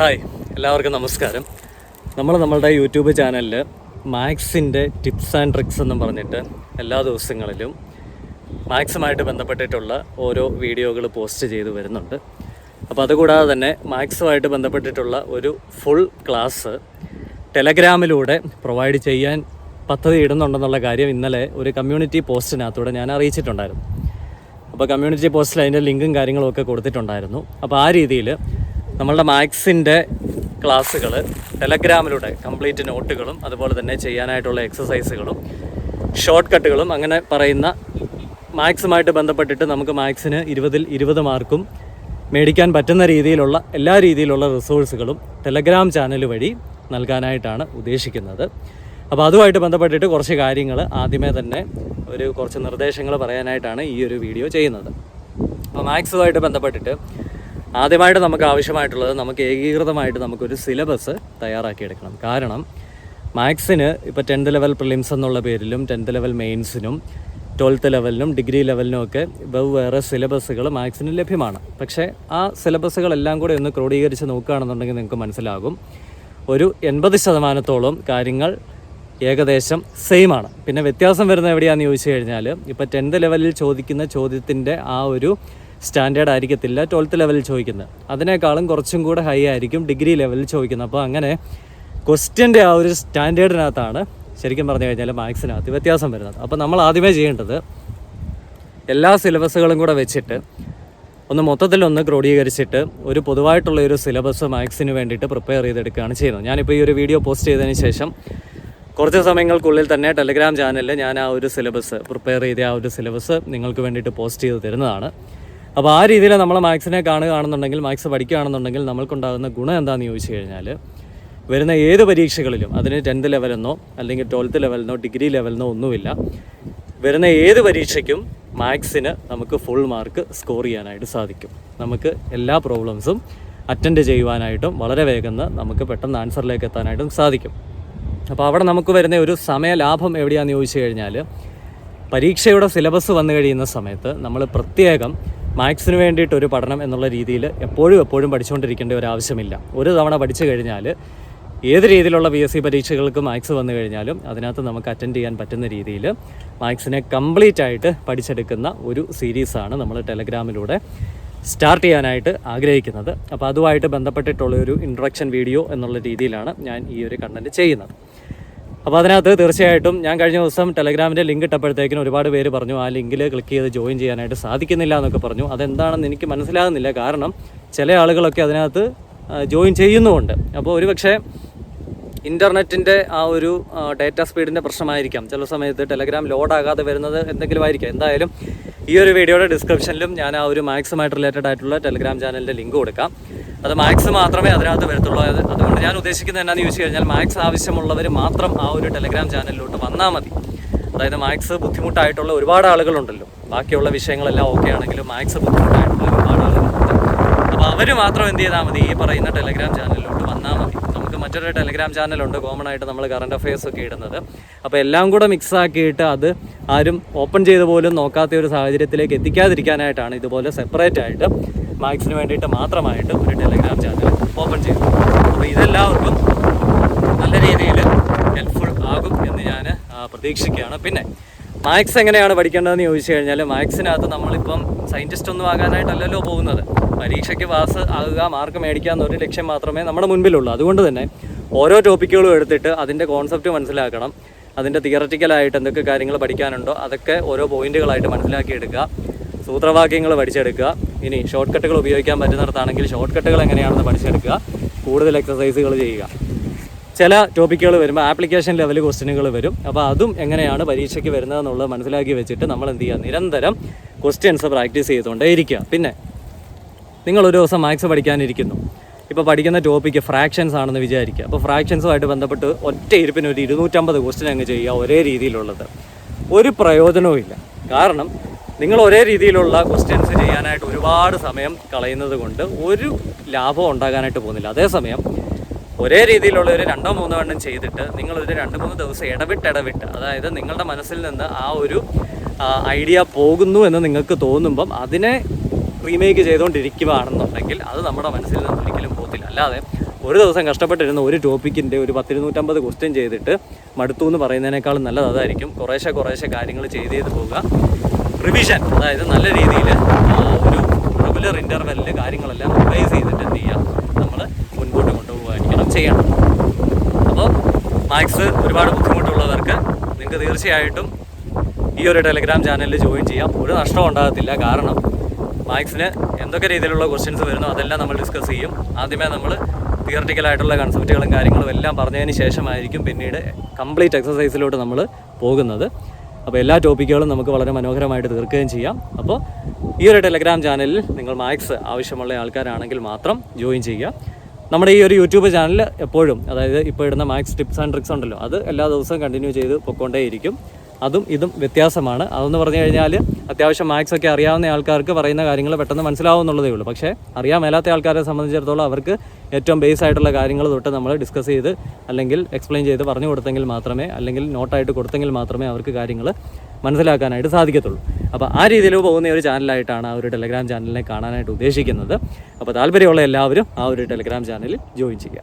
Hi, എല്ലാവർക്കും നമസ്കാരം. നമ്മളുടെ യൂട്യൂബ് ചാനലിൽ മാത്സിൻ്റെ ടിപ്സ് ആൻഡ് ട്രിക്സ് എന്നും പറഞ്ഞിട്ട് എല്ലാ ദിവസങ്ങളിലും മാത്സുമായിട്ട് ബന്ധപ്പെട്ടിട്ടുള്ള ഓരോ വീഡിയോകൾ പോസ്റ്റ് ചെയ്ത് വരുന്നുണ്ട്. അപ്പോൾ അതുകൂടാതെ തന്നെ മാത്സുമായിട്ട് ബന്ധപ്പെട്ടിട്ടുള്ള ഒരു ഫുൾ ക്ലാസ് ടെലഗ്രാമിലൂടെ പ്രൊവൈഡ് ചെയ്യാൻ പദ്ധതി ഇടുന്നുണ്ടെന്നുള്ള കാര്യം ഇന്നലെ ഒരു കമ്മ്യൂണിറ്റി പോസ്റ്റിനകത്തൂടെ ഞാൻ അറിയിച്ചിട്ടുണ്ടായിരുന്നു. അപ്പോൾ കമ്മ്യൂണിറ്റി പോസ്റ്റിൽ അതിൻ്റെ ലിങ്കും കാര്യങ്ങളുമൊക്കെ കൊടുത്തിട്ടുണ്ടായിരുന്നു. അപ്പോൾ ആ രീതിയിൽ നമ്മളുടെ മാത്സിൻ്റെ ക്ലാസ്സുകൾ ടെലഗ്രാമിലൂടെ കംപ്ലീറ്റ് നോട്ടുകളും അതുപോലെ തന്നെ ചെയ്യാനായിട്ടുള്ള എക്സസൈസുകളും ഷോർട്ട് കട്ടുകളും അങ്ങനെ പറയുന്ന മാത്സുമായിട്ട് ബന്ധപ്പെട്ടിട്ട് നമുക്ക് മാത്സിന് 20 മാർക്കും മേടിക്കാൻ പറ്റുന്ന രീതിയിലുള്ള എല്ലാ രീതിയിലുള്ള റിസോഴ്സുകളും ടെലഗ്രാം ചാനൽ വഴി നൽകാനായിട്ടാണ് ഉദ്ദേശിക്കുന്നത്. അപ്പോൾ അതുമായിട്ട് ബന്ധപ്പെട്ടിട്ട് കുറച്ച് കാര്യങ്ങൾ ആദ്യമേ തന്നെ കുറച്ച് നിർദ്ദേശങ്ങൾ പറയാനായിട്ടാണ് ഈ ഒരു വീഡിയോ ചെയ്യുന്നത്. അപ്പോൾ മാത്സുമായിട്ട് ബന്ധപ്പെട്ടിട്ട് ആദ്യമായിട്ട് നമുക്ക് ആവശ്യമായിട്ടുള്ളത് നമുക്ക് ഏകീകൃതമായിട്ട് നമുക്കൊരു സിലബസ് തയ്യാറാക്കിയെടുക്കണം. കാരണം മാത്സിന് ഇപ്പോൾ 10th ലെവൽ പ്രിലിംസ് എന്നുള്ള പേരിലും 10th ലെവൽ മെയിൻസിനും 12th ലെവലിനും ഡിഗ്രി ലെവലിനും ഒക്കെ വെവ്വേറെ സിലബസുകൾ മാത്സിന് ലഭ്യമാണ്. പക്ഷേ ആ സിലബസുകളെല്ലാം കൂടെ ഒന്ന് ക്രോഡീകരിച്ച് നോക്കുകയാണെന്നുണ്ടെങ്കിൽ നിങ്ങൾക്ക് മനസ്സിലാകും ഒരു 80% കാര്യങ്ങൾ ഏകദേശം സെയിം ആണ്. പിന്നെ വ്യത്യാസം വരുന്നത് എവിടെയാണെന്ന് ചോദിച്ചു കഴിഞ്ഞാൽ ഇപ്പോൾ 10th ലെവലിൽ ചോദിക്കുന്ന ചോദ്യത്തിൻ്റെ ആ ഒരു സ്റ്റാൻഡേർഡ് ആയിരിക്കത്തില്ല 12th ലെവലിൽ ചോദിക്കുന്നത്. അതിനേക്കാളും കുറച്ചും കൂടെ ഹൈ ആയിരിക്കും ഡിഗ്രി ലെവലിൽ ചോദിക്കുന്നത്. അപ്പോൾ അങ്ങനെ ക്വസ്റ്റ്യൻ്റെ ആ ഒരു സ്റ്റാൻഡേർഡിനകത്താണ് ശരിക്കും പറഞ്ഞു കഴിഞ്ഞാൽ മാത്സിനകത്ത് വ്യത്യാസം വരുന്നത്. അപ്പോൾ നമ്മൾ ആദ്യമേ ചെയ്യേണ്ടത് എല്ലാ സിലബസുകളും കൂടെ വെച്ചിട്ട് മൊത്തത്തിലൊന്ന് ക്രോഡീകരിച്ചിട്ട് ഒരു പൊതുവായിട്ടുള്ള ഒരു സിലബസ് മാത്സിന് വേണ്ടിയിട്ട് പ്രിപ്പയർ ചെയ്തെടുക്കുകയാണ് ചെയ്യുന്നത്. ഞാനിപ്പോൾ ഈ ഒരു വീഡിയോ പോസ്റ്റ് ചെയ്തതിന് ശേഷം കുറച്ച് സമയങ്ങൾക്കുള്ളിൽ തന്നെ ടെലഗ്രാം ചാനലിൽ ഞാൻ ആ ഒരു സിലബസ് പ്രിപ്പയർ ചെയ്ത ആ ഒരു സിലബസ് നിങ്ങൾക്ക് വേണ്ടിയിട്ട് പോസ്റ്റ് ചെയ്ത് തരുന്നതാണ്. അപ്പോൾ ആ രീതിയിൽ നമ്മൾ മാത്സിനെ കാണുകയാണെന്നുണ്ടെങ്കിൽ മാത്സ് പഠിക്കുകയാണെന്നുണ്ടെങ്കിൽ നമ്മൾക്കുണ്ടാകുന്ന ഗുണം എന്താണെന്ന് ചോദിച്ചു കഴിഞ്ഞാൽ വരുന്ന ഏത് പരീക്ഷകളിലും അതിന് 10th ലെവലെന്നോ അല്ലെങ്കിൽ 12th ലെവലിനോ ഡിഗ്രി ലെവലിനോ ഒന്നുമില്ല, വരുന്ന ഏത് പരീക്ഷയ്ക്കും മാത്സിന് നമുക്ക് ഫുൾ മാർക്ക് സ്കോർ ചെയ്യാനായിട്ട് സാധിക്കും. നമുക്ക് എല്ലാ പ്രോബ്ലംസും അറ്റൻഡ് ചെയ്യുവാനായിട്ടും വളരെ വേഗം നമുക്ക് പെട്ടെന്ന് ആൻസറിലേക്ക് എത്താനായിട്ടും സാധിക്കും. അപ്പോൾ അവിടെ നമുക്ക് വരുന്ന ഒരു സമയലാഭം എവിടെയാണെന്ന് ചോദിച്ചു കഴിഞ്ഞാൽ പരീക്ഷയുടെ സിലബസ് വന്നു കഴിയുന്ന സമയത്ത് നമ്മൾ പ്രത്യേകം മാത്സിന് വേണ്ടിയിട്ടൊരു പഠനം എന്നുള്ള രീതിയിൽ എപ്പോഴും പഠിച്ചുകൊണ്ടിരിക്കേണ്ട ഒരു ആവശ്യമില്ല. ഒരു തവണ പഠിച്ചു കഴിഞ്ഞാൽ ഏത് രീതിയിലുള്ള PSC പരീക്ഷകൾക്ക് മാത്സ് വന്നു കഴിഞ്ഞാലും അതിനകത്ത് നമുക്ക് അറ്റൻഡ് ചെയ്യാൻ പറ്റുന്ന രീതിയിൽ മാത്സിനെ കംപ്ലീറ്റ് ആയിട്ട് പഠിച്ചെടുക്കുന്ന ഒരു സീരീസാണ് നമ്മൾ ടെലഗ്രാമിലൂടെ സ്റ്റാർട്ട് ചെയ്യാനായിട്ട് ആഗ്രഹിക്കുന്നത്. അപ്പോൾ അതുമായിട്ട് ബന്ധപ്പെട്ടിട്ടുള്ളൊരു ഇൻട്രൊഡക്ഷൻ വീഡിയോ എന്നുള്ള രീതിയിലാണ് ഞാൻ ഈ ഒരു കണ്ടൻറ്റ് ചെയ്യുന്നത്. അപ്പോൾ അതിനകത്ത് തീർച്ചയായിട്ടും ഞാൻ കഴിഞ്ഞ ദിവസം ടെലഗ്രാമിൻ്റെ ലിങ്ക് ഇട്ടപ്പോഴത്തേക്കിനും ഒരുപാട് പേര് പറഞ്ഞു ആ ലിങ്കിൽ ക്ലിക്ക് ചെയ്ത് ജോയിൻ ചെയ്യാനായിട്ട് സാധിക്കുന്നില്ല എന്നൊക്കെ പറഞ്ഞു. അതെന്താണെന്ന് എനിക്ക് മനസ്സിലാകുന്നില്ല. കാരണം ചില ആളുകളൊക്കെ അതിനകത്ത് ജോയിൻ ചെയ്യുന്നുമുണ്ട്. അപ്പോൾ ഒരുപക്ഷെ ഇൻ്റർനെറ്റിൻ്റെ ആ ഒരു ഡേറ്റ സ്പീഡിൻ്റെ പ്രശ്നമായിരിക്കാം. ചില സമയത്ത് ടെലഗ്രാം ലോഡാകാതെ വരുന്നത് എന്തെങ്കിലും ആയിരിക്കാം. എന്തായാലും ഈ ഒരു വീഡിയോയുടെ ഡിസ്ക്രിപ്ഷനിലും ഞാൻ ആ ഒരു മാത്സുമായിട്ട് റിലേറ്റഡ് ആയിട്ടുള്ള ടെലഗ്രാം ചാനലിൻ്റെ ലിങ്ക് കൊടുക്കാം. അത് മാത്സ് മാത്രമേ അതിനകത്ത് വരത്തുള്ളൂ. അതുകൊണ്ട് ഞാൻ ഉദ്ദേശിക്കുന്നത് എന്നാന്ന് ചോദിച്ചു കഴിഞ്ഞാൽ മാത്സ് ആവശ്യമുള്ളവർ മാത്രം ആ ഒരു ടെലഗ്രാം ചാനലിലോട്ട് വന്നാൽ മതി. അതായത് മാത്സ് ബുദ്ധിമുട്ടായിട്ടുള്ള ഒരുപാട് ആളുകളുണ്ടല്ലോ, ബാക്കിയുള്ള വിഷയങ്ങളെല്ലാം ഓക്കെ ആണെങ്കിലും മാത്സ് ബുദ്ധിമുട്ടായിട്ടുള്ള ഒരുപാട് ആളുകളുണ്ട്. അപ്പോൾ അവർ മാത്രം എന്ത് ചെയ്താൽ മതി, ഈ പറയുന്ന ടെലഗ്രാം ചാനലിലോട്ട് വന്നാൽ മതി. നമുക്ക് മറ്റൊരു ടെലഗ്രാം ചാനലുണ്ട് കോമൺ ആയിട്ട് നമ്മൾ കറണ്ട് അഫയേഴ്സ് ഒക്കെ ഇടുന്നത്. അപ്പോൾ എല്ലാം കൂടെ മിക്സ് ആക്കിയിട്ട് അത് ആരും ഓപ്പൺ ചെയ്ത് പോലും നോക്കാത്ത ഒരു സാഹചര്യത്തിലേക്ക് എത്തിക്കാതിരിക്കാനായിട്ടാണ് ഇതുപോലെ സെപ്പറേറ്റ് ആയിട്ട് മാത്സിന് വേണ്ടിയിട്ട് മാത്രമായിട്ട് ഒരു ടെലഗ്രാം ചാനൽ ഓപ്പൺ ചെയ്തു. അപ്പോൾ ഇതെല്ലാവർക്കും നല്ല രീതിയിൽ ഹെൽപ്ഫുൾ ആകും എന്ന് ഞാൻ പ്രതീക്ഷിക്കുകയാണ്. പിന്നെ മാത്സ് എങ്ങനെയാണ് പഠിക്കേണ്ടതെന്ന് ചോദിച്ചു കഴിഞ്ഞാൽ മാത്സിനകത്ത് നമ്മളിപ്പം സയൻറ്റിസ്റ്റ് ഒന്നും ആകാനായിട്ടല്ലല്ലോ പോകുന്നത്. പരീക്ഷയ്ക്ക് പാസ് ആകുക, മാർക്ക് മേടിക്കുക എന്നൊരു ലക്ഷ്യം മാത്രമേ നമ്മുടെ മുൻപിലുള്ളൂ. അതുകൊണ്ട് തന്നെ ഓരോ ടോപ്പിക്കുകളും എടുത്തിട്ട് അതിൻ്റെ കോൺസെപ്റ്റ് മനസ്സിലാക്കണം. അതിൻ്റെ തിയററ്റിക്കലായിട്ട് എന്തൊക്കെ കാര്യങ്ങൾ പഠിക്കാനുണ്ടോ അതൊക്കെ ഓരോ പോയിന്റുകളായിട്ട് മനസ്സിലാക്കിയെടുക്കുക. സൂത്രവാക്യങ്ങൾ പഠിച്ചെടുക്കുക. ഇനി ഷോർട്ട് കട്ടുകൾ ഉപയോഗിക്കാൻ പറ്റുന്നിടത്താണെങ്കിൽ ഷോർട്ട് കട്ടുകൾ എങ്ങനെയാണെന്ന് പഠിച്ചെടുക്കുക. കൂടുതൽ എക്സസൈസുകൾ ചെയ്യുക. ചില ടോപ്പിക്കുകൾ വരുമ്പോൾ ആപ്ലിക്കേഷൻ ലെവൽ ക്വസ്റ്റ്യനുകൾ വരും. അപ്പോൾ അതും എങ്ങനെയാണ് പരീക്ഷയ്ക്ക് വരുന്നതെന്നുള്ളത് മനസ്സിലാക്കി വെച്ചിട്ട് നമ്മൾ എന്ത് ചെയ്യുക, നിരന്തരം ക്വസ്റ്റ്യൻസ് പ്രാക്ടീസ് ചെയ്തുകൊണ്ടേ ഇരിക്കുക. പിന്നെ നിങ്ങളൊരു ദിവസം മാത്സ് പഠിക്കാനിരിക്കുന്നു. ഇപ്പോൾ പഠിക്കുന്ന ടോപ്പിക്ക് ഫ്രാക്ഷൻസ് ആണെന്ന് വിചാരിക്കുക. അപ്പോൾ ഫ്രാക്ഷൻസുമായിട്ട് ബന്ധപ്പെട്ട് ഒറ്റ ഇരിപ്പിന് ഒരു 250 ക്വസ്റ്റ്യൻ അങ്ങ് ചെയ്യുക, ഒരേ രീതിയിലുള്ളത്. ഒരു പ്രയോജനവും ഇല്ല. കാരണം നിങ്ങൾ ഒരേ രീതിയിലുള്ള ക്വസ്റ്റ്യൻസ് ചെയ്യാനായിട്ട് ഒരുപാട് സമയം കളയുന്നത് കൊണ്ട് ഒരു ലാഭം ഉണ്ടാകാനായിട്ട് പോകുന്നില്ല. അതേസമയം ഒരേ രീതിയിലുള്ള ഒരു 2-3 എണ്ണം ചെയ്തിട്ട് നിങ്ങളൊരു 2-3 ദിവസം ഇടവിട്ട് അതായത് നിങ്ങളുടെ മനസ്സിൽ നിന്ന് ആ ഒരു ഐഡിയ പോകുന്നു എന്ന് നിങ്ങൾക്ക് തോന്നുമ്പം അതിനെ റീമേക്ക് ചെയ്തുകൊണ്ടിരിക്കുകയാണെന്നുണ്ടെങ്കിൽ അത് നമ്മുടെ മനസ്സിൽ നിന്ന് ഒരിക്കലും പോകത്തില്ല. അല്ലാതെ ഒരു ദിവസം കഷ്ടപ്പെട്ടിരുന്ന ഒരു ടോപ്പിക്കിൻ്റെ ഒരു 10-250 ക്വസ്റ്റ്യൻ ചെയ്തിട്ട് മടുത്തു എന്ന് പറയുന്നതിനേക്കാളും നല്ലത് അതായിരിക്കും. കുറേശ്ശെ കാര്യങ്ങൾ ചെയ്ത് പോവുക. റിവിഷൻ, അതായത് നല്ല രീതിയിൽ ഒരു റെഗുലർ ഇൻ്റർവെല്ലിൽ കാര്യങ്ങളെല്ലാം റിവൈസ് ചെയ്തിട്ട് എന്ത് ചെയ്യാം, നമ്മൾ മുൻപോട്ട് കൊണ്ടുപോകാൻ ചെയ്യണം. അപ്പോൾ മാത്സ് ഒരുപാട് ബുദ്ധിമുട്ടുള്ളവർക്ക് നിങ്ങൾക്ക് തീർച്ചയായിട്ടും ഈ ഒരു ടെലഗ്രാം ചാനലിൽ ജോയിൻ ചെയ്യാം. ഒരു നഷ്ടവും ഉണ്ടാകത്തില്ല. കാരണം മാത്സിന് എന്തൊക്കെ രീതിയിലുള്ള ക്വസ്റ്റ്യൻസ് വരുന്നോ അതെല്ലാം നമ്മൾ ഡിസ്കസ് ചെയ്യും. ആദ്യമേ നമ്മൾ തിയററ്റിക്കലായിട്ടുള്ള കൺസെപ്റ്റുകളും കാര്യങ്ങളും എല്ലാം പറഞ്ഞതിന് ശേഷമായിരിക്കും പിന്നീട് കംപ്ലീറ്റ് എക്സസൈസിലോട്ട് നമ്മൾ പോകുന്നത്. അപ്പോൾ എല്ലാ ടോപ്പിക്കുകളും നമുക്ക് വളരെ മനോഹരമായിട്ട് തീർക്കുകയും ചെയ്യാം. അപ്പോൾ ഈ ഒരു ടെലഗ്രാം ചാനലിൽ നിങ്ങൾ മാത്സ് ആവശ്യമുള്ള ആൾക്കാരാണെങ്കിൽ മാത്രം ജോയിൻ ചെയ്യുക. നമ്മുടെ ഈ ഒരു യൂട്യൂബ് ചാനൽ എപ്പോഴും, അതായത് ഇപ്പോൾ ഇടുന്ന മാത്സ് ടിപ്സ് ആൻഡ് ട്രിക്സ് ഉണ്ടല്ലോ, അത് എല്ലാ ദിവസവും കണ്ടിന്യൂ ചെയ്ത് പൊയ്ക്കൊണ്ടേയിരിക്കും. അതും ഇതും വ്യത്യാസമാണ്. അതെന്ന് പറഞ്ഞു കഴിഞ്ഞാൽ അത്യാവശ്യം മാത്സ് ഒക്കെ അറിയാവുന്ന ആൾക്കാർക്ക് പറയുന്ന കാര്യങ്ങൾ പെട്ടെന്ന് മനസ്സിലാവുന്നുള്ളതേ ഉള്ളൂ. പക്ഷേ അറിയാൻ മേലാത്ത ആൾക്കാരെ സംബന്ധിച്ചിടത്തോളം അവർക്ക് ഏറ്റവും ബേസ് ആയിട്ടുള്ള കാര്യങ്ങൾ തൊട്ട് നമ്മൾ ഡിസ്കസ് ചെയ്ത് അല്ലെങ്കിൽ എക്സ്പ്ലെയിൻ ചെയ്ത് പറഞ്ഞു കൊടുത്തെങ്കിൽ മാത്രമേ, അല്ലെങ്കിൽ നോട്ടായിട്ട് കൊടുത്തെങ്കിൽ മാത്രമേ അവർക്ക് കാര്യങ്ങൾ മനസ്സിലാക്കാനായിട്ട് സാധിക്കത്തുള്ളൂ. അപ്പോൾ ആ രീതിയിൽ പോകുന്ന ഒരു ചാനലായിട്ടാണ് ആ ഒരു ടെലഗ്രാം ചാനലിനെ കാണാനായിട്ട് ഉദ്ദേശിക്കുന്നത്. അപ്പോൾ താല്പര്യമുള്ള എല്ലാവരും ആ ഒരു ടെലഗ്രാം ചാനലിൽ ജോയിൻ ചെയ്യുക.